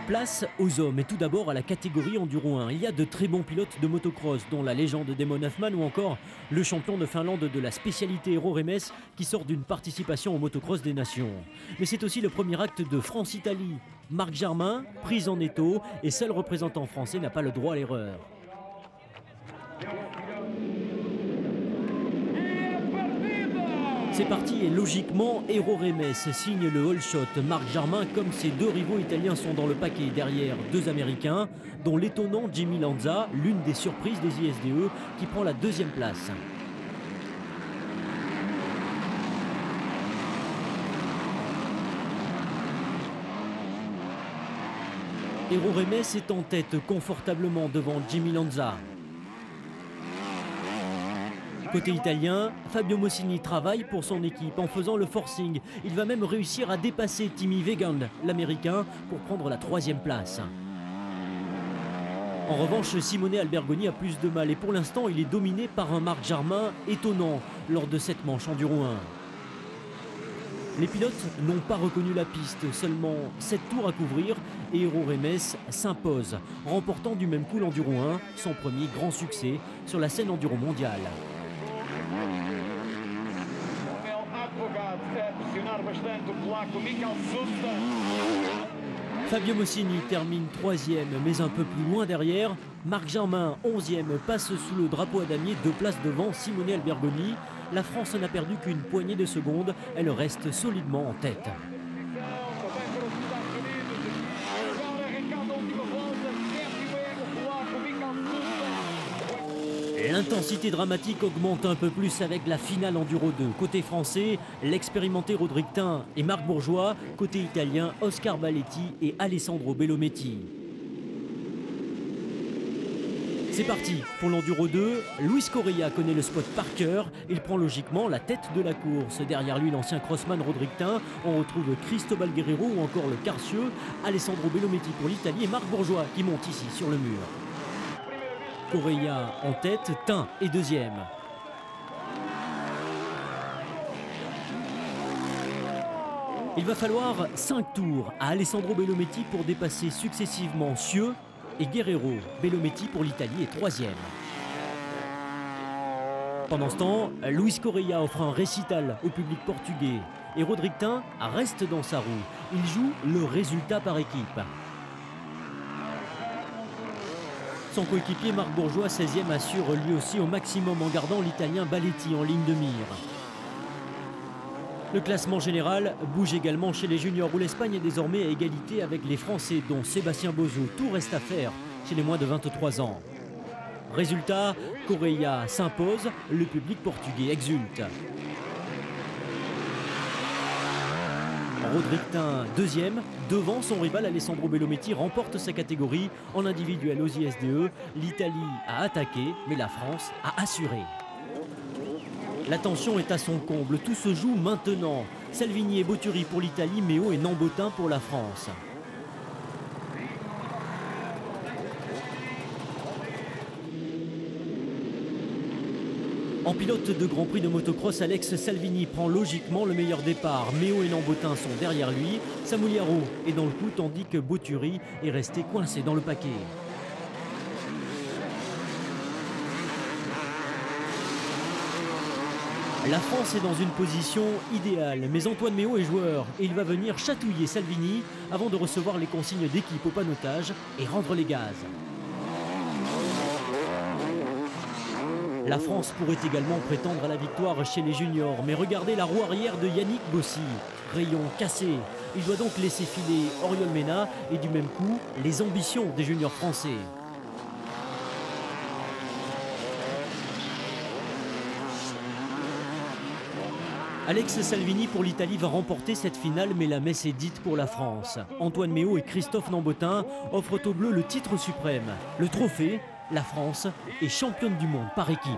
Place aux hommes et tout d'abord à la catégorie Enduro 1. Il y a de très bons pilotes de motocross, dont la légende Damon Hoffman ou encore le champion de Finlande de la spécialité Eero Remes qui sort d'une participation au motocross des nations. Mais c'est aussi le premier acte de France-Italie. Marc Jarmin, prise en étau et seul représentant français n'a pas le droit à l'erreur. C'est parti et logiquement, Eero Remes signe le all shot. Marc Jarmin, comme ses deux rivaux italiens, sont dans le paquet derrière deux Américains, dont l'étonnant Jimmy Lanza, l'une des surprises des ISDE, qui prend la deuxième place. Eero Remes est en tête confortablement devant Jimmy Lanza. Côté italien, Fabio Mossini travaille pour son équipe en faisant le forcing. Il va même réussir à dépasser Timmy Wegand, l'américain, pour prendre la troisième place. En revanche, Simone Albergoni a plus de mal et pour l'instant, il est dominé par un Marc Jarmin étonnant lors de cette manche Enduro 1. Les pilotes n'ont pas reconnu la piste, seulement 7 tours à couvrir et Eero Remes s'impose, remportant du même coup l'Enduro 1, son premier grand succès sur la scène enduro mondiale. Fabio Mossini termine 3e, mais un peu plus loin derrière. Marc Jarmin, 11e, passe sous le drapeau à damier, 2 places devant Simone Albergoni. La France n'a perdu qu'une poignée de secondes, elle reste solidement en tête. L'intensité dramatique augmente un peu plus avec la finale Enduro 2. Côté français, l'expérimenté Rodrigue Tin et Marc Bourgeois. Côté italien, Oscar Balletti et Alessandro Bellometti. C'est parti pour l'Enduro 2. Luis Correia connaît le spot par cœur. Il prend logiquement la tête de la course. Derrière lui, l'ancien crossman Rodrigue Tin. On retrouve Cristobal Guerrero ou encore le Carcieux. Alessandro Bellometti pour l'Italie et Marc Bourgeois qui monte ici sur le mur. Correia en tête, Tin est deuxième. Il va falloir 5 tours à Alessandro Bellometti pour dépasser successivement Cieux et Guerrero. Bellometti pour l'Italie est troisième. Pendant ce temps, Luis Correia offre un récital au public portugais et Rodrigue Tin reste dans sa roue. Il joue le résultat par équipe. Son coéquipier Marc Bourgeois, 16e, assure lui aussi au maximum en gardant l'Italien Balletti en ligne de mire. Le classement général bouge également chez les juniors où l'Espagne est désormais à égalité avec les Français dont Sébastien Bozo. Tout reste à faire chez les moins de 23 ans. Résultat, Correia s'impose, le public portugais exulte. Rodrigue Tin, deuxième, devant son rival Alessandro Bellometti, remporte sa catégorie en individuel aux ISDE. L'Italie a attaqué, mais la France a assuré. La tension est à son comble, tout se joue maintenant. Salvini et Boturi pour l'Italie, Méo et Nambotin pour la France. En pilote de Grand Prix de motocross, Alex Salvini prend logiquement le meilleur départ. Méo et Nambotin sont derrière lui. Samouliaro est dans le coup tandis que Boturi est resté coincé dans le paquet. La France est dans une position idéale, mais Antoine Méo est joueur et il va venir chatouiller Salvini avant de recevoir les consignes d'équipe au panotage et rendre les gaz. La France pourrait également prétendre à la victoire chez les juniors, mais regardez la roue arrière de Yannick Bossy. Rayon cassé. Il doit donc laisser filer Oriol Mena et du même coup, les ambitions des juniors français. Alex Salvini pour l'Italie va remporter cette finale, mais la messe est dite pour la France. Antoine Méo et Christophe Nambotin offrent aux Bleus le titre suprême. Le trophée, la France est championne du monde par équipe.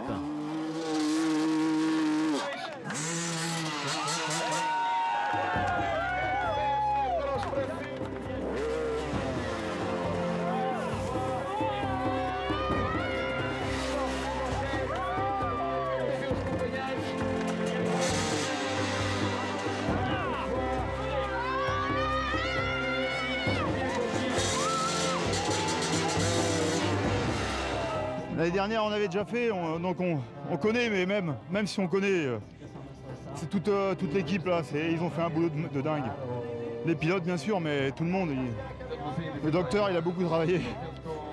L'année dernière, on avait déjà fait, donc on connaît, mais même si on connaît, c'est toute l'équipe là, ils ont fait un boulot de dingue. Les pilotes, bien sûr, mais tout le monde. Le docteur, il a beaucoup travaillé.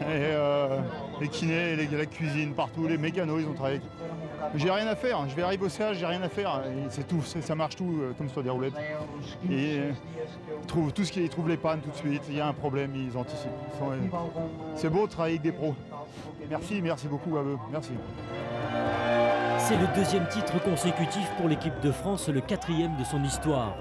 Et les kinés, la cuisine, partout, les mécanos, ils ont travaillé. J'ai rien à faire, je vais arriver au CH, j'ai rien à faire. C'est tout, ça marche tout comme sur des roulettes. Et ils trouvent les pannes tout de suite, il y a un problème, ils anticipent. C'est beau de travailler avec des pros. Merci beaucoup à eux, merci. C'est le deuxième titre consécutif pour l'équipe de France, le 4e de son histoire.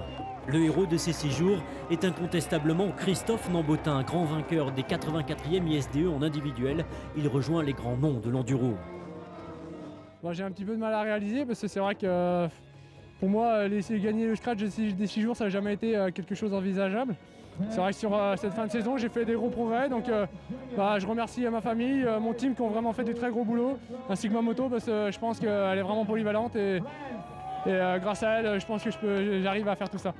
Le héros de ces 6 jours est incontestablement Christophe Nambotin, grand vainqueur des 84e ISDE en individuel. Il rejoint les grands noms de l'enduro. Bon, j'ai un petit peu de mal à réaliser parce que c'est vrai que pour moi, gagner le scratch des 6 jours, ça n'a jamais été quelque chose d'envisageable. C'est vrai que sur cette fin de saison, j'ai fait des gros progrès. Donc je remercie ma famille, mon team qui ont vraiment fait du très gros boulot, ainsi que ma moto parce que je pense qu'elle est vraiment polyvalente et grâce à elle, je pense que j'arrive à faire tout ça.